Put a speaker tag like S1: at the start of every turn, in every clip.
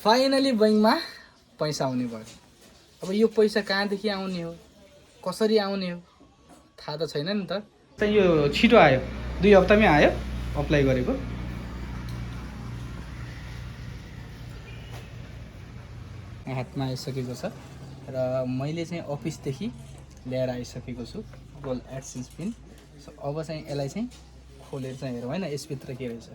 S1: Finally बैंकमा पैसा आउने भयो। अब यो पैसा कहाँदेखि आउने हो, कसरी आउने हो थाहा त छैन नि त। यो छिटो आयो, 2 हप्तामै आयो अप्लाई गरेको। हातमा आइसकेको छ र मैले चाहिँ अफिसदेखि ल्याएर आइसकेको छु गुगल एडसेन्स पिन। सो अब चाहिँ यसलाई चाहिँ खोलेर चाहिँ हेरौँ होइन यसभित्र के रहेछ।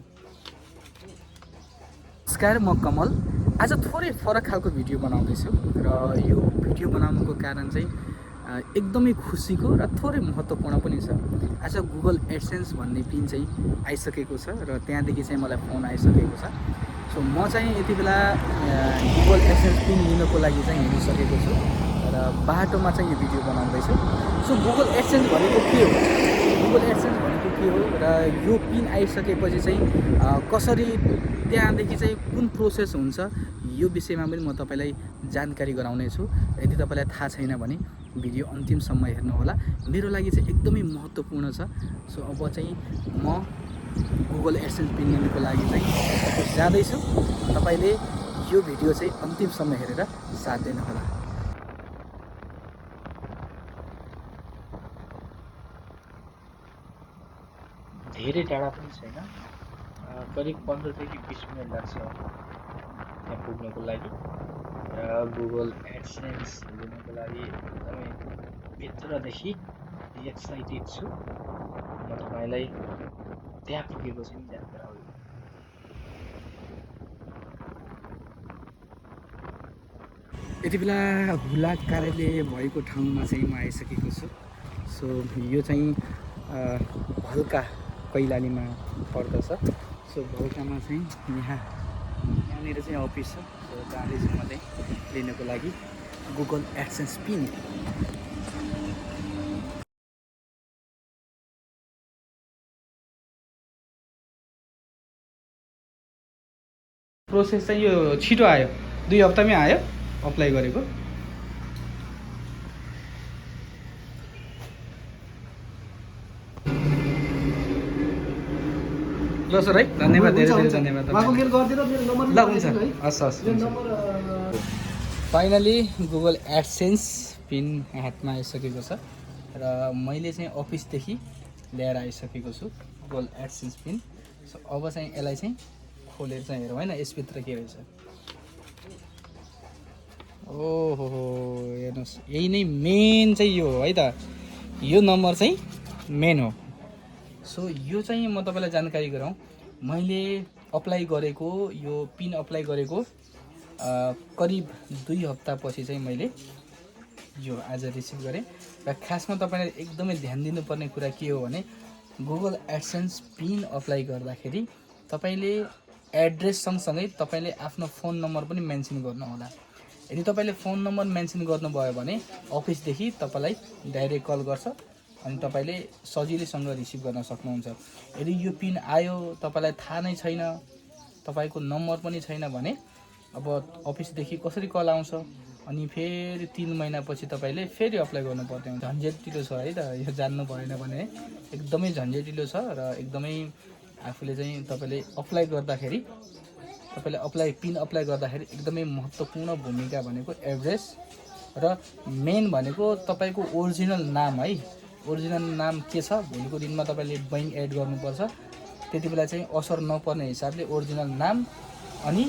S1: नमस्कार, म कमल। आज थोरै फरक खालको भिडियो बनाउँदैछु र यो भिडियो बनाउनुको कारण चाहिँ एकदमै खुसीको र थोरै महत्त्वपूर्ण पनि छ। आज गुगल एडसेन्स भन्ने पिन चाहिँ आइसकेको छ र त्यहाँदेखि चाहिँ मलाई फोन आइसकेको छ। सो म चाहिँ यति बेला गुगल एडसेन्स पिन लिनको लागि चाहिँ हिँडिसकेको छु र बाटोमा चाहिँ यो भिडियो बनाउँदैछु। सो गुगल एडसेन्स भनेको के हो, गुगल एडसेन्स भनेको के हो र यो पिन आइसकेपछि चाहिँ कसरी त्यहाँदेखि चाहिँ कुन प्रोसेस हुन्छ यो विषयमा पनि म तपाईँलाई जानकारी गराउने छु। यदि तपाईँलाई थाहा छैन भने भिडियो अन्तिमसम्म हेर्नुहोला, मेरो लागि चाहिँ एकदमै महत्त्वपूर्ण छ। सो अब चाहिँ म गुगल एडसेन्स पिन लिनुको लागि चाहिँ अफिस जाँदैछु। तपाईँले यो भिडियो चाहिँ अन्तिमसम्म हेरेर साथ दिनुहोला। धेरै टाढा पनि छैन, करिब 15 देखि 20 मिनट लाग्छ त्यहाँ पुग्नको लागि र गुगल एडसेन्स लिनको लागि एकदमै भित्रदेखि एक्साइटेड छु। म तपाईँलाई त्यहाँ पुगेको चाहिँ याद गराउँछु। यति बेला हुलाक कार्यालय भएको ठाउँमा चाहिँ म आइसकेको छु। सो यो चाहिँ भल्का कैलालीमा पर्दछ। सो भल्कामा चाहिँ यहाँनिर चाहिँ अफिस छ। सो जाँदैछु म चाहिँ लिनको लागि गुगल एडसेन्स पिन। प्रोसेस चाहिँ यो छिटो आयो, 2 हप्तामै आयो अप्लाई गरेको। ल सर है, धन्यवाद, धेरै धेरै धन्यवाद। ल हुन्छ, हस् हस्। फाइनली गुगल एडसेन्स पिन हातमा आइसकेको छ र मैले चाहिँ अफिसदेखि ल्याएर आइसकेको छु गुगल एडसेन्स पिन। सो अब चाहिँ यसलाई चाहिँ खोलेर चाहिँ हेरौँ होइन यसभित्र के रहेछ। ओहो हेर्नुहोस्, यही नै मेन चाहिँ यो हो है त, यो नम्बर चाहिँ मेन हो। सो यो चाहिँ म तपाईँलाई जानकारी गराउँ, मैले अप्लाई गरेको यो पिन अप्लाई गरेको करिब 2 हप्तापछि चाहिँ मैले यो आज रिसिभ गरेँ। र खासमा तपाईँले एकदमै ध्यान दिनुपर्ने कुरा के हो भने गुगल एडसेन्स पिन अप्लाई गर्दाखेरि तपाईँले एड्रेस सँगसँगै तपाईँले आफ्नो फोन नम्बर पनि मेन्सन गर्नुहोला। यदि तपाईँले फोन नम्बर मेन्सन गर्नुभयो भने अफिसदेखि तपाईँलाई डाइरेक्ट कल गर्छ अनि तपाईँले सजिलैसँग रिसिभ गर्न सक्नुहुन्छ। यदि यो पिन आयो तपाईँलाई थाहा नै छैन, तपाईँको नम्बर पनि छैन भने अब अफिसदेखि कसरी कल आउँछ अनि फेरि 3 महिनापछि तपाईँले फेरि अप्लाई गर्नुपर्ने हुन्छ। झन्झटिलो छ है त, यो जान्नु भएन भने एकदमै झन्झटिलो छ र एकदमै आफूले चाहिँ तपाईँले अप्लाई गर्दाखेरि पिन अप्लाई गर्दाखेरि एकदमै महत्त्वपूर्ण भूमिका भनेको एड्रेस र मेन भनेको तपाईँको ओरिजिनल नाम है। ओरिजिनल नाम के छ, भोलिको दिनमा तपाईँले बैंक एड गर्नुपर्छ, त्यति बेला चाहिँ असर नपर्ने हिसाबले ओरिजिनल नाम अनि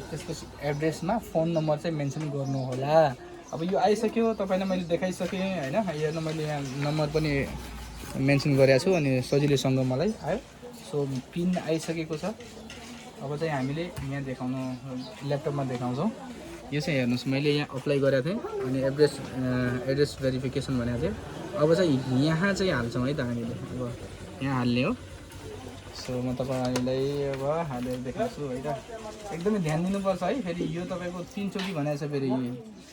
S1: त्यसपछि एड्रेसमा फोन नम्बर चाहिँ मेन्सन गर्नुहोला। अब यो आइसक्यो, तपाईँलाई मैले देखाइसकेँ होइन, हेर्नु मैले यहाँ नम्बर पनि मेन्सन गरेको छु अनि सजिलैसँग मलाई आयो। सो पिन आइसकेको छ। अब चाहिँ हामीले यहाँ देखाउनु ल्यापटपमा देखाउँछौँ। यो चाहिँ हेर्नुहोस्, मैले यहाँ अप्लाई गरेको थिएँ अनि एड्रेस भेरिफिकेसन भनेको थियो। अब चाहिँ यहाँ चाहिँ हाल्छौँ है त हामीले, अब यहाँ हाल्ने हो। सो म तपाईँलाई अब हालेर देखाउँछु है त। एकदमै ध्यान दिनुपर्छ है, फेरि यो तपाईँको 3 चोटि भनेको छ। फेरि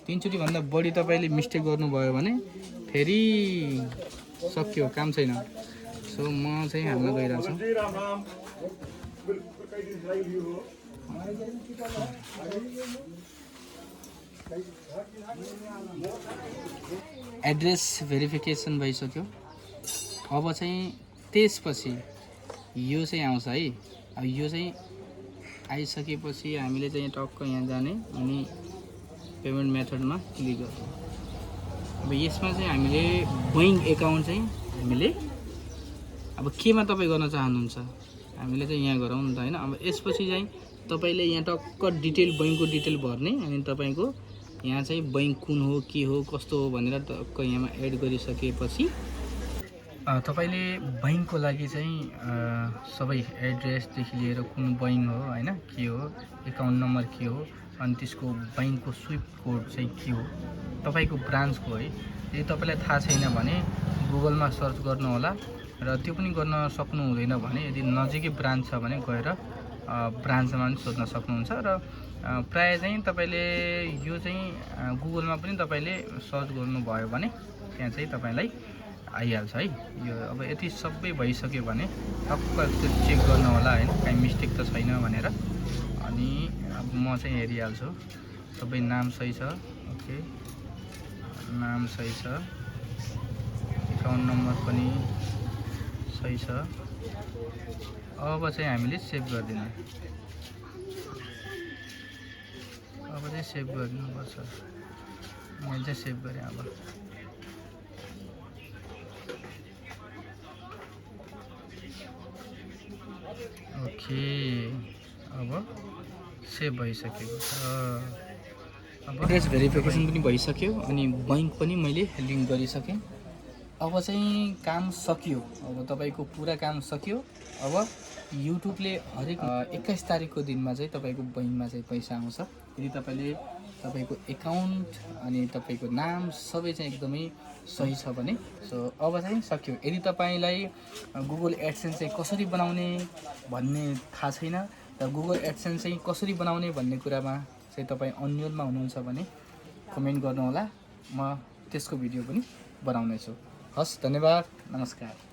S1: 3 चोटिभन्दा बढी तपाईँले मिस्टेक गर्नुभयो भने फेरि सक्यो, काम छैन। सो म चाहिँ हाल्न गइरहेको छु। एड्रेस भेरिफिकेसन भइसक्यो। अब चाहिँ त्यसपछि यो चाहिँ आउँछ है। अब यो चाहिँ आइसकेपछि हामीले चाहिँ टक्क यहाँ जाने अनि पेमेन्ट मेथडमा क्लिक गर्ने। अब यसमा चाहिँ हामीले बैंक एकाउन्ट चाहिँ हामीले अब केमा तपाईँ गर्न चाहनुहुन्छ हामीले चाहिँ यहाँ गरौँ नि त हैन। अब यसपछि चाहिँ तपाईँले यहाँ टक्क डिटेल बैंकको डिटेल भर्ने अनि तपाईँको यहाँ चाहिँ बैंक कुन हो के हो कस्तो हो भनेर टक्क यहाँमा एड गरिसकेपछि तपाईँले बैंकको लागि चाहिँ सबै एड्रेसदेखि लिएर कुन बैंक हो हैन के हो एकाउन्ट नम्बर के हो अनि त्यसको बैंकको स्विफ्ट कोड चाहिँ के हो तपाईँको ब्रान्चको है। यदि तपाईँलाई थाहा छैन भने गुगलमा सर्च गर्नु होला र त्यो पनि गर्न सक्नु हुँदैन भने यदि नजिकै ब्रान्च छ भने गएर ब्रान्चमा पनि सोध्न सक्नुहुन्छ। र प्राय चाहिँ तपाईँले यो चाहिँ गुगलमा पनि तपाईँले सर्च गर्नुभयो भने त्यहाँ चाहिँ तपाईँलाई आइहाल्छ है। यो अब यति सबै भइसक्यो भने टक्क चेक गर्नु होला हैन कहीँ मिस्टेक त छैन भनेर। अनि अब म चाहिँ हेरिहाल्छु सबै नाम सही छ। ओके नाम सही छ एकाउन्ट नम्बर पनि सही छ। अब चाहिँ हामीले सेभ गरिदिनु। अब चाहिँ सेभ गरिदिनुपर्छ। मैले चाहिँ सेभ गरेँ। अब ओके अब सेभ भइसकेको छ। अब एड्रेस भेरिफिकेसन पनि भइसक्यो अनि बैंक पनि मैले लिङ्क गरिसकेँ। अब चाहिँ काम सकियो। अब तपाईँको पुरा काम सकियो। अब युट्युबले हरेक 21 तारिकको दिनमा चाहिँ तपाईँको बैंकमा चाहिँ पैसा आउँछ यदि तपाईँले तपाईँको एकाउन्ट अनि तपाईँको नाम सबै चाहिँ एकदमै सही छ भने। सो अब चाहिँ सक्यो। यदि तपाईँलाई गुगल एडसेन्स चाहिँ कसरी बनाउने भन्ने थाहा छैन र गुगल एडसेन्स चाहिँ कसरी बनाउने भन्ने कुरामा चाहिँ तपाईँ अन्योलमा हुनुहुन्छ भने कमेन्ट गर्नुहोला। म त्यसको भिडियो पनि बनाउनेछु। हस् धन्यवाद नमस्कार।